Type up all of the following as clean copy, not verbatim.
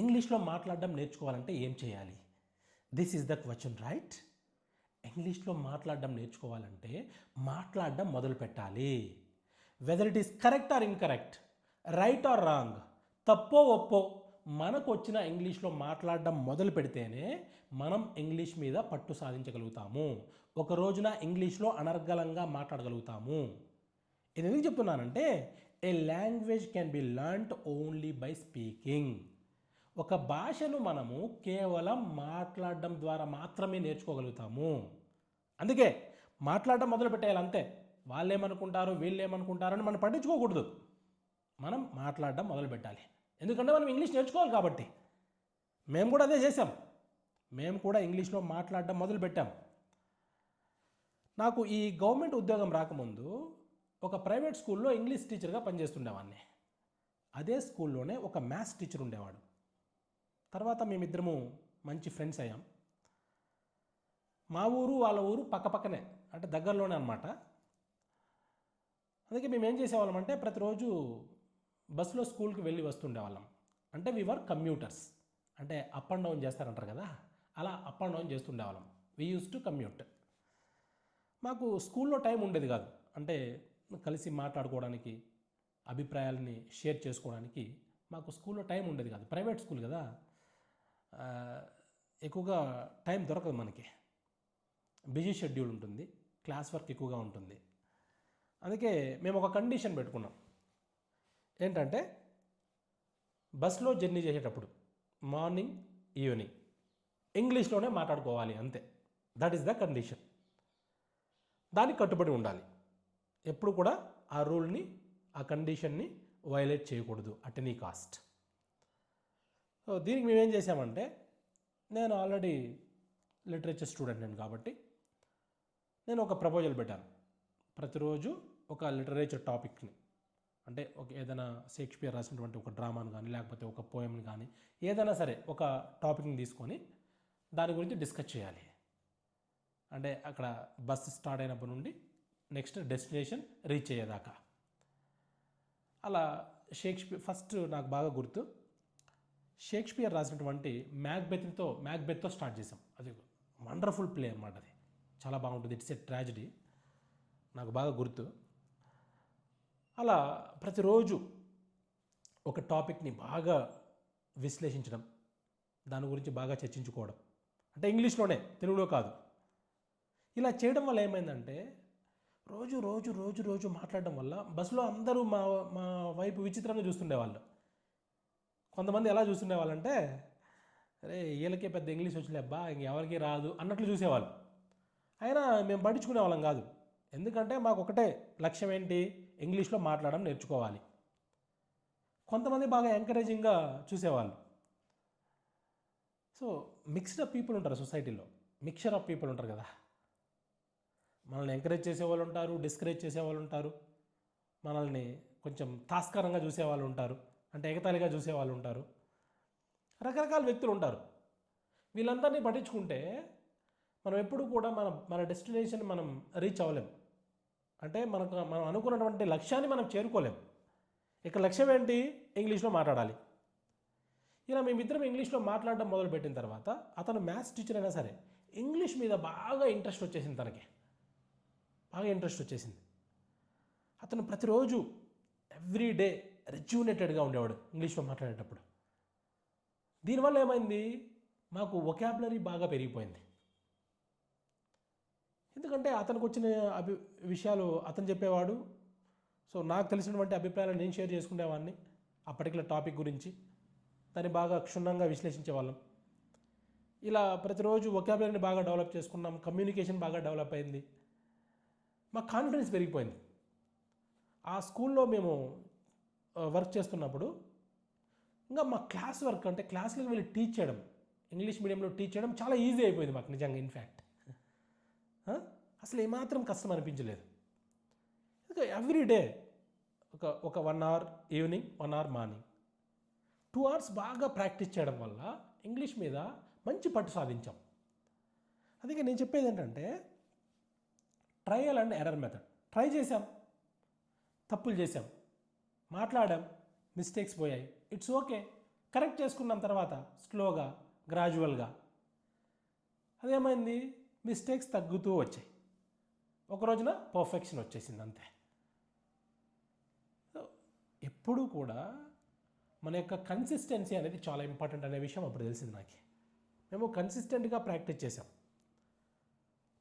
ఇంగ్లీష్లో మాట్లాడడం నేర్చుకోవాలంటే ఏం చేయాలి? This is the question, right? ఇంగ్లీష్లో మాట్లాడడం నేర్చుకోవాలంటే మాట్లాడడం మొదలు పెట్టాలి. Whether it is correct or incorrect, right or wrong, తప్పో ఒప్పో, మనకు వచ్చిన ఇంగ్లీష్లో మాట్లాడడం మొదలు పెడితేనే మనం ఇంగ్లీష్ మీద పట్టు సాధించగలుగుతాము. ఒక రోజున ఇంగ్లీష్లో అనర్గళంగా మాట్లాడగలుగుతాము. ఇది ఎందుకు చెప్తున్నానంటే, a language can be learned only by speaking. ఒక భాషను మనము కేవలం మాట్లాడడం ద్వారా మాత్రమే నేర్చుకోగలుగుతాము. అందుకే మాట్లాడడం మొదలు పెట్టేయాలి, అంతే. వాళ్ళు ఏమనుకుంటారు, వీళ్ళు ఏమనుకుంటారని మనం పట్టించుకోకూడదు. మనం మాట్లాడడం మొదలు పెట్టాలి. ఎందుకంటే మనం ఇంగ్లీష్ నేర్చుకోవాలి కాబట్టి. మేము కూడా అదే చేసాం. మేము కూడా ఇంగ్లీష్లో మాట్లాడడం మొదలుపెట్టాం. నాకు ఈ గవర్నమెంట్ ఉద్యోగం రాకముందు ఒక ప్రైవేట్ స్కూల్లో ఇంగ్లీష్ టీచర్గా పనిచేస్తుండేవాడిని. అదే స్కూల్లోనే ఒక మ్యాథ్స్ టీచర్ ఉండేవాడు. తర్వాత మేమిద్దరము మంచి ఫ్రెండ్స్ అయ్యాం. మా ఊరు వాళ్ళ ఊరు పక్కపక్కనే, అంటే దగ్గరలోనే అనమాట. అందుకే మేము ఏం చేసేవాళ్ళం అంటే, ప్రతిరోజు బస్సులో స్కూల్కి వెళ్ళి వస్తుండేవాళ్ళం. అంటే వి వర్ కమ్యూటర్స్, అంటే అప్ అండ్ డౌన్ చేస్తారంటారు కదా, అలా అప్ అండ్ డౌన్ చేస్తుండేవాళ్ళం. We use to commute. మాకు స్కూల్లో టైం ఉండేది కాదు, అంటే కలిసి మాట్లాడుకోవడానికి, అభిప్రాయాలని షేర్ చేసుకోవడానికి మాకు స్కూల్లో టైం ఉండేది కాదు. ప్రైవేట్ స్కూల్ కదా, ఎక్కువగా టైం దొరకదు మనకి. బిజీ షెడ్యూల్ ఉంటుంది, క్లాస్ వర్క్ ఎక్కువగా ఉంటుంది. అందుకే మేము ఒక కండిషన్ పెట్టుకున్నాం. ఏంటంటే, బస్లో జర్నీ చేసేటప్పుడు మార్నింగ్ ఈవినింగ్ ఇంగ్లీష్లోనే మాట్లాడుకోవాలి, అంతే. That is the condition. దానికి కట్టుబడి ఉండాలి. ఎప్పుడు కూడా ఆ రూల్ని, ఆ కండిషన్ని వైలేట్ చేయకూడదు అట్ ఎనీ కాస్ట్. సో దీనికి మేమేం చేసామంటే, నేను ఆల్రెడీ లిటరేచర్ స్టూడెంట్ నేను కాబట్టి నేను ఒక ప్రపోజల్ పెట్టాను. ప్రతిరోజు ఒక లిటరేచర్ టాపిక్ని, అంటే ఒక ఏదైనా షేక్స్పియర్ రాసినటువంటి ఒక డ్రామాను కానీ, లేకపోతే ఒక పోయంని కానీ, ఏదైనా సరే ఒక టాపిక్ని తీసుకొని దాని గురించి డిస్కస్ చేయాలి. అంటే అక్కడ బస్సు స్టార్ట్ అయినప్పటి నుండి నెక్స్ట్ డెస్టినేషన్ రీచ్ అయ్యేదాకా. అలా ఫస్ట్ నాకు బాగా గుర్తు, షేక్స్పియర్ రాసినటువంటి మ్యాక్బెత్తో స్టార్ట్ చేసాం. అది వండర్ఫుల్ ప్లే అన్నమాట. అది చాలా బాగుంటుంది. It's a tragedy. నాకు బాగా గుర్తు. అలా ప్రతిరోజు ఒక టాపిక్ని బాగా విశ్లేషించడం, దాని గురించి బాగా చర్చించుకోవడం, అంటే ఇంగ్లీష్లోనే, తెలుగులో కాదు. ఇలా చేయడం వల్ల ఏమైందంటే, రోజు రోజు రోజు రోజు మాట్లాడడం వల్ల బస్సులో అందరూ మా వైపు విచిత్రంగా చూస్తుండేవాళ్ళు. కొంతమంది ఎలా చూస్తుండేవాళ్ళంటే, అరే వీళ్ళకే పెద్ద ఇంగ్లీష్ వచ్చలేబ్బా, ఇంకెవరికి రాదు అన్నట్లు చూసేవాళ్ళు. అయినా మేము పట్టించుకునే వాళ్ళం కాదు. ఎందుకంటే మాకు ఒకటే లక్ష్యం, ఏంటి? ఇంగ్లీష్లో మాట్లాడడం నేర్చుకోవాలి. కొంతమంది బాగా ఎంకరేజింగ్గా చూసేవాళ్ళు. సో మిక్స్డ్ అప్ పీపుల్ ఉంటారు సొసైటీలో, మిక్చర్ ఆఫ్ పీపుల్ ఉంటారు కదా. మనల్ని ఎంకరేజ్ చేసేవాళ్ళు ఉంటారు, డిస్కరేజ్ చేసేవాళ్ళు ఉంటారు, మనల్ని కొంచెం తాస్కరంగా చూసేవాళ్ళు ఉంటారు, అంటే ఎగతాళిగా చూసేవాళ్ళు ఉంటారు. రకరకాల వ్యక్తులు ఉంటారు. వీళ్ళందరినీ పట్టించుకుంటే మనం ఎప్పుడు కూడా మన డెస్టినేషన్ మనం రీచ్ అవ్వలేం. అంటే మనం అనుకున్నటువంటి లక్ష్యాన్ని మనం చేరుకోలేం. ఇక లక్ష్యం ఏంటి? ఇంగ్లీష్లో మాట్లాడాలి. ఇలా మేమిద్దరం ఇంగ్లీష్లో మాట్లాడడం మొదలుపెట్టిన తర్వాత, అతను మ్యాథ్స్ టీచర్ అయినా సరే ఇంగ్లీష్ మీద బాగా ఇంట్రెస్ట్ వచ్చేసింది. తనకి బాగా ఇంట్రెస్ట్ వచ్చేసింది. అతను ప్రతిరోజు ఎవ్రీడే రెజ్యూనేటెడ్గా ఉండేవాడు ఇంగ్లీష్లో మాట్లాడేటప్పుడు. దీనివల్ల ఏమైంది? మాకు వొకాబులరీ బాగా పెరిగిపోయింది. ఎందుకంటే అతనికి వచ్చిన విషయాలు అతను చెప్పేవాడు. సో నాకు తెలిసినటువంటి అభిప్రాయాలను నేను షేర్ చేసుకునేవాడిని ఆ పర్టికులర్ టాపిక్ గురించి. దాన్ని బాగా క్షుణ్ణంగా విశ్లేషించేవాళ్ళం. ఇలా ప్రతిరోజు వొకాబులరీని బాగా డెవలప్ చేసుకున్నాం. కమ్యూనికేషన్ బాగా డెవలప్ అయింది. మా కాన్ఫిడెన్స్ పెరిగిపోయింది. ఆ స్కూల్లో మేము వర్క్ చేస్తున్నప్పుడు ఇంకా మా క్లాస్ వర్క్, అంటే క్లాస్లోకి వెళ్ళి టీచ్ చేయడం, ఇంగ్లీష్ మీడియంలో టీచ్ చేయడం చాలా ఈజీ అయిపోయింది మాకు నిజంగా. ఇన్ఫ్యాక్ట్ అసలు ఏమాత్రం కష్టం అనిపించలేదు. ఇంకా ఎవ్రీడే ఒక 1 hour evening, 1 hour morning, 2 hours బాగా ప్రాక్టీస్ చేయడం వల్ల ఇంగ్లీష్ మీద మంచి పట్టు సాధించాం. అందుకే నేను చెప్పేది ఏంటంటే, trial and error method. Try చేసాం, తప్పులు చేసాం, మాట్లాడాం, మిస్టేక్స్ పోయాయి, ఇట్స్ ఓకే. కరెక్ట్ చేసుకున్న తర్వాత స్లోగా గ్రాడ్యువల్గా అదేమైంది, మిస్టేక్స్ తగ్గుతూ వచ్చాయి. ఒక రోజున పర్ఫెక్షన్ వచ్చేసింది అంతే. ఎప్పుడూ కూడా మన యొక్క కన్సిస్టెన్సీ అనేది చాలా ఇంపార్టెంట్ అనే విషయం అప్పుడు తెలిసింది నాకు. మేము కన్సిస్టెంట్గా ప్రాక్టీస్ చేసాం.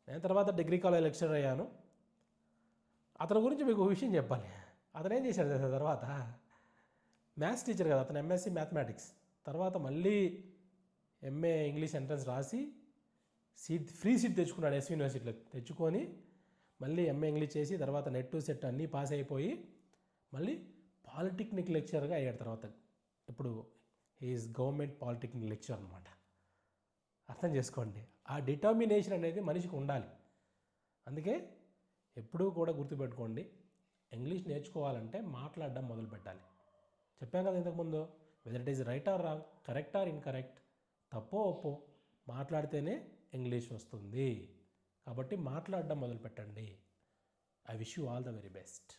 నేను తర్వాత డిగ్రీ కాలేజ్ లెక్చరర్ అయ్యాను. అతని గురించి మీకు ఒక విషయం చెప్పాలి. అతను ఏం చేశాడు తెలుసా, తర్వాత మ్యాథ్స్ టీచర్ కదా అతను, ఎంఎస్సి మ్యాథమెటిక్స్, తర్వాత మళ్ళీ ఎంఏ ఇంగ్లీష్ ఎంట్రన్స్ రాసి ఫ్రీ సీట్ తెచ్చుకున్నాడు ఎస్వి యూనివర్సిటీలో. తెచ్చుకొని మళ్ళీ ఎంఏ ఇంగ్లీష్ చేసి తర్వాత నెట్ సెట్ అన్నీ పాస్ అయిపోయి మళ్ళీ పాలిటెక్నిక్ లెక్చరర్గా అయ్యాడు తర్వాత. ఇప్పుడు హీఈస్ గవర్నమెంట్ పాలిటెక్నిక్ లెక్చర్ అనమాట. అర్థం చేసుకోండి, ఆ డిటర్మినేషన్ అనేది మనిషికి ఉండాలి. అందుకే ఎప్పుడూ కూడా గుర్తుపెట్టుకోండి, ఇంగ్లీష్ నేర్చుకోవాలంటే మాట్లాడడం మొదలు పెట్టాలి. చెప్పాం కదా ఇంతకుముందు, whether it is right or wrong, correct or incorrect, తప్పో ఒప్పో మాట్లాడితేనే ఇంగ్లీష్ వస్తుంది. కాబట్టి మాట్లాడడం మొదలు పెట్టండి. I wish you all the very best.